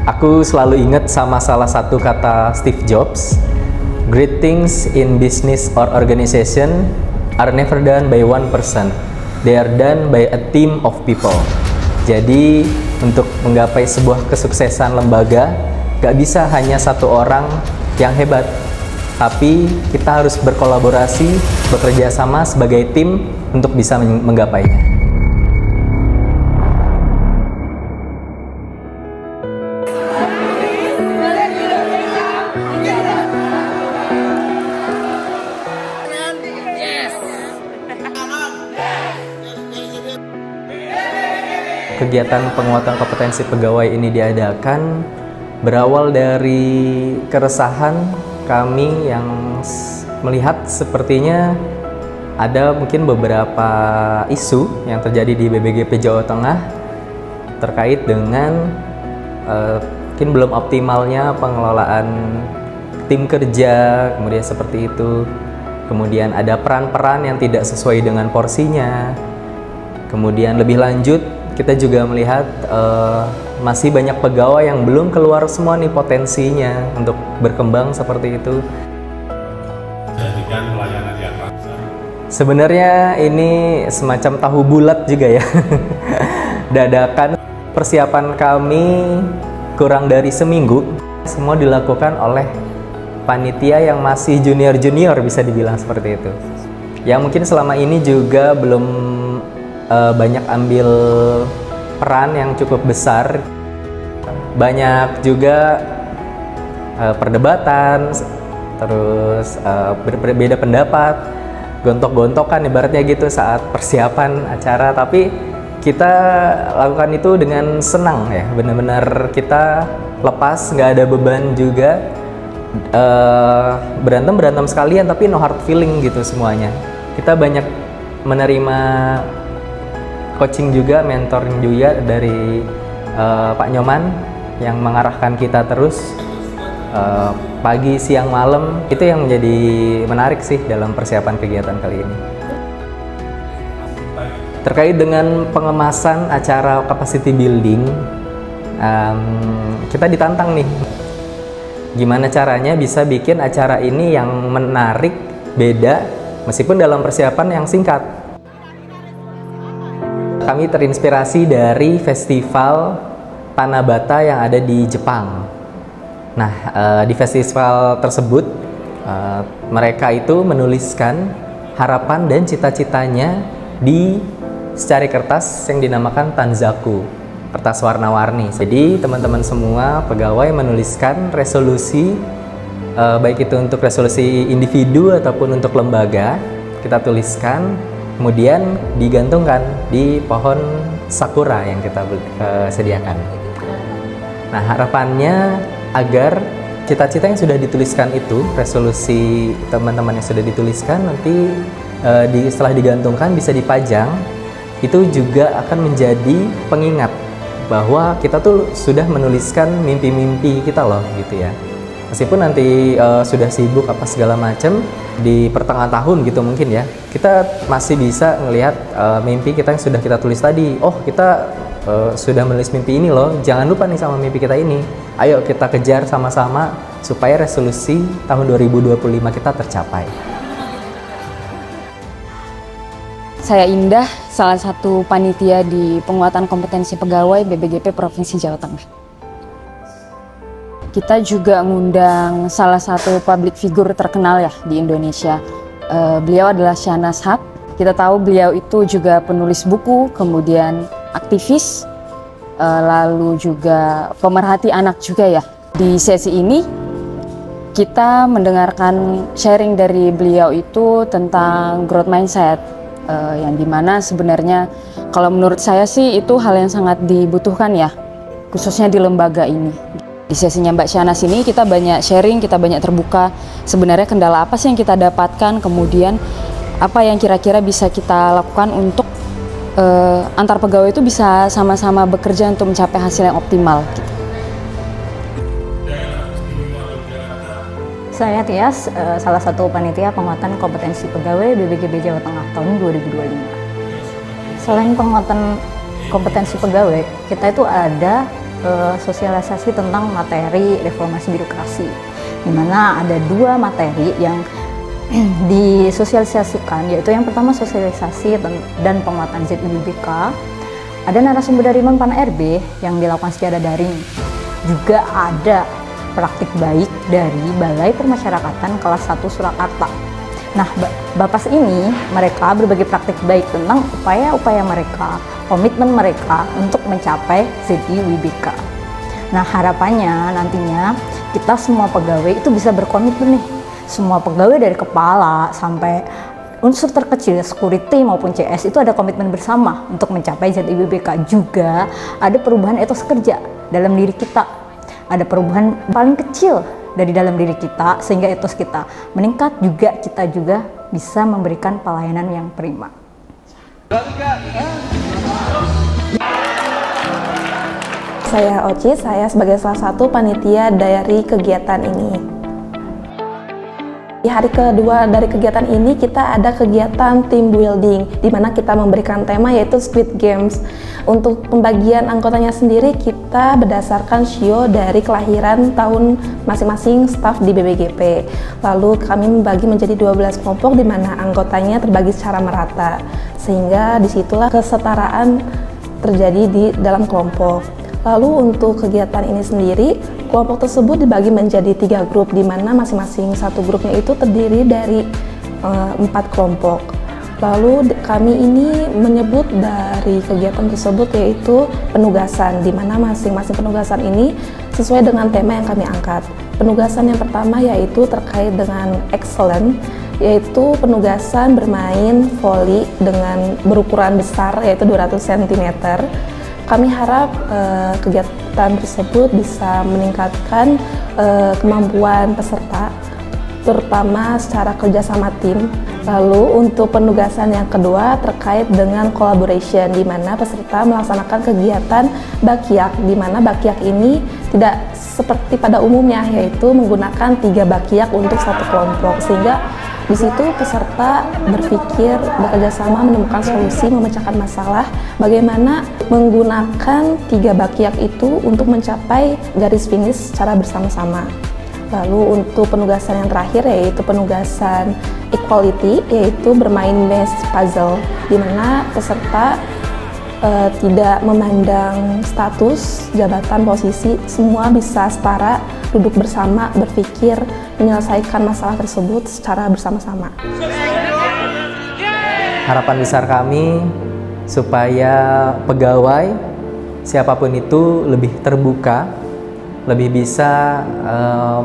Aku selalu ingat sama salah satu kata Steve Jobs, "Great things in business or organization are never done by one person. They are done by a team of people." Jadi, untuk menggapai sebuah kesuksesan lembaga, gak bisa hanya satu orang yang hebat, tapi kita harus berkolaborasi, bekerja sama sebagai tim untuk bisa menggapainya. Kegiatan penguatan kompetensi pegawai ini diadakan berawal dari keresahan kami yang melihat sepertinya ada mungkin beberapa isu yang terjadi di BBGP Jawa Tengah terkait dengan mungkin belum optimalnya pengelolaan tim kerja, kemudian seperti itu. Kemudian ada peran-peran yang tidak sesuai dengan porsinya. Kemudian lebih lanjut, kita juga melihat masih banyak pegawai yang belum keluar semua nih potensinya untuk berkembang seperti itu. Jadikan pelayanan yang Sebenarnya ini semacam tahu bulat juga ya. Dadakan persiapan kami kurang dari seminggu, semua dilakukan oleh panitia yang masih junior-junior, bisa dibilang seperti itu. Yang mungkin selama ini juga belum banyak ambil peran yang cukup besar. Banyak juga perdebatan, terus berbeda pendapat, gontok-gontokan ibaratnya gitu saat persiapan acara. Tapi kita lakukan itu dengan senang ya, benar-benar kita lepas, nggak ada beban juga. Berantem sekalian tapi no hard feeling gitu semuanya. Kita banyak menerima coaching juga, mentoring juga dari Pak Nyoman yang mengarahkan kita terus pagi, siang, malam. Itu yang menjadi menarik sih dalam persiapan kegiatan kali ini. Terkait dengan pengemasan acara capacity building, kita ditantang nih. Gimana caranya bisa bikin acara ini yang menarik, beda, meskipun dalam persiapan yang singkat. Kami terinspirasi dari festival Tanabata yang ada di Jepang. Nah, di festival tersebut, mereka itu menuliskan harapan dan cita-citanya di secari kertas yang dinamakan Tanzaku, kertas warna-warni. Jadi, teman-teman semua pegawai menuliskan resolusi, baik itu untuk resolusi individu ataupun untuk lembaga, kita tuliskan, kemudian digantungkan di pohon sakura yang kita sediakan. Nah, harapannya agar cita-cita yang sudah dituliskan itu, resolusi teman-teman yang sudah dituliskan, nanti setelah digantungkan bisa dipajang, itu juga akan menjadi pengingat bahwa kita tuh sudah menuliskan mimpi-mimpi kita loh gitu ya. Meskipun nanti sudah sibuk apa segala macam di pertengahan tahun gitu mungkin ya, kita masih bisa ngelihat mimpi kita yang sudah kita tulis tadi. Oh, kita sudah menulis mimpi ini loh, jangan lupa nih sama mimpi kita ini. Ayo kita kejar sama-sama supaya resolusi tahun 2025 kita tercapai. Saya Indah, salah satu panitia di penguatan kompetensi pegawai BBGP Provinsi Jawa Tengah. Kita juga ngundang salah satu public figure terkenal ya di Indonesia. Beliau adalah Syahnas Haq. Kita tahu beliau itu juga penulis buku, kemudian aktivis, lalu juga pemerhati anak juga ya. Di sesi ini kita mendengarkan sharing dari beliau itu tentang growth mindset, yang dimana sebenarnya kalau menurut saya sih itu hal yang sangat dibutuhkan ya, khususnya di lembaga ini. Di sesinya Mbak Syahnas ini kita banyak sharing, kita banyak terbuka sebenarnya kendala apa sih yang kita dapatkan, kemudian apa yang kira-kira bisa kita lakukan untuk antar pegawai itu bisa sama-sama bekerja untuk mencapai hasil yang optimal. Gitu. Saya Tias, salah satu panitia penguatan kompetensi pegawai BBGP Jawa Tengah tahun 2025. Selain penguatan kompetensi pegawai, kita itu ada sosialisasi tentang materi reformasi birokrasi, di mana ada 2 materi yang disosialisasikan, yaitu yang pertama sosialisasi dan penguatan ZIBBK. Ada narasumber dari Menpan RB yang dilakukan secara daring. Juga ada praktik baik dari Balai Permasyarakatan kelas 1 Surakarta. Nah, Bapas ini mereka berbagi praktik baik tentang upaya-upaya mereka, komitmen mereka untuk mencapai ZIBBK. Nah, harapannya nantinya kita semua pegawai itu bisa berkomitmen nih. Semua pegawai dari kepala sampai unsur terkecil, security maupun CS itu ada komitmen bersama untuk mencapai ZIBBK. Juga ada perubahan etos kerja dalam diri kita. Ada perubahan paling kecil dari dalam diri kita sehingga etos kita meningkat, juga kita juga bisa memberikan pelayanan yang prima. Saya Oci, saya sebagai salah satu panitia dari kegiatan ini. Di hari kedua dari kegiatan ini kita ada kegiatan team building, di mana kita memberikan tema yaitu Squid Games. Untuk pembagian anggotanya sendiri kita berdasarkan shio dari kelahiran tahun masing-masing staf di BBGP. Lalu kami membagi menjadi 12 kelompok di mana anggotanya terbagi secara merata, sehingga disitulah kesetaraan terjadi di dalam kelompok. Lalu untuk kegiatan ini sendiri, kelompok tersebut dibagi menjadi 3 grup, di mana masing-masing satu grupnya itu terdiri dari 4 kelompok. Lalu kami ini menyebut dari kegiatan tersebut yaitu penugasan, di mana masing-masing penugasan ini sesuai dengan tema yang kami angkat. Penugasan yang pertama yaitu terkait dengan excellent, yaitu penugasan bermain voli dengan berukuran besar yaitu 200 cm. Kami harap kegiatan tersebut bisa meningkatkan kemampuan peserta, terutama secara kerjasama tim. Lalu untuk penugasan yang kedua terkait dengan collaboration, di mana peserta melaksanakan kegiatan bakyak, di mana bakyak ini tidak seperti pada umumnya, yaitu menggunakan 3 bakyak untuk satu kelompok, sehingga di situ peserta berpikir bekerjasama menemukan solusi memecahkan masalah, bagaimana menggunakan 3 bakyak itu untuk mencapai garis finish secara bersama-sama. Lalu untuk penugasan yang terakhir yaitu penugasan equality, yaitu bermain maze puzzle, di mana peserta tidak memandang status, jabatan, posisi, semua bisa setara, duduk bersama, berpikir, menyelesaikan masalah tersebut secara bersama-sama. Harapan besar kami supaya pegawai siapapun itu lebih terbuka, lebih bisa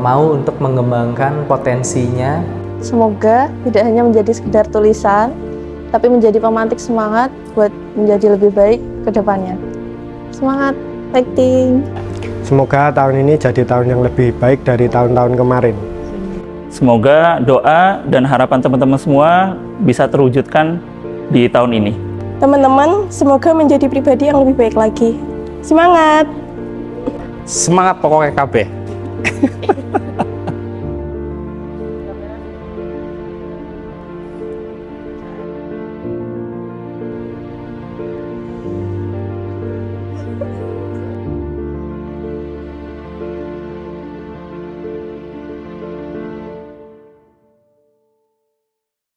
mau untuk mengembangkan potensinya. Semoga tidak hanya menjadi sekedar tulisan, tapi menjadi pemantik semangat buat menjadi lebih baik ke depannya. Semangat, fighting! Semoga tahun ini jadi tahun yang lebih baik dari tahun-tahun kemarin. Semoga doa dan harapan teman-teman semua bisa terwujudkan di tahun ini. Teman-teman, semoga menjadi pribadi yang lebih baik lagi. Semangat! Semangat pokoknya KB.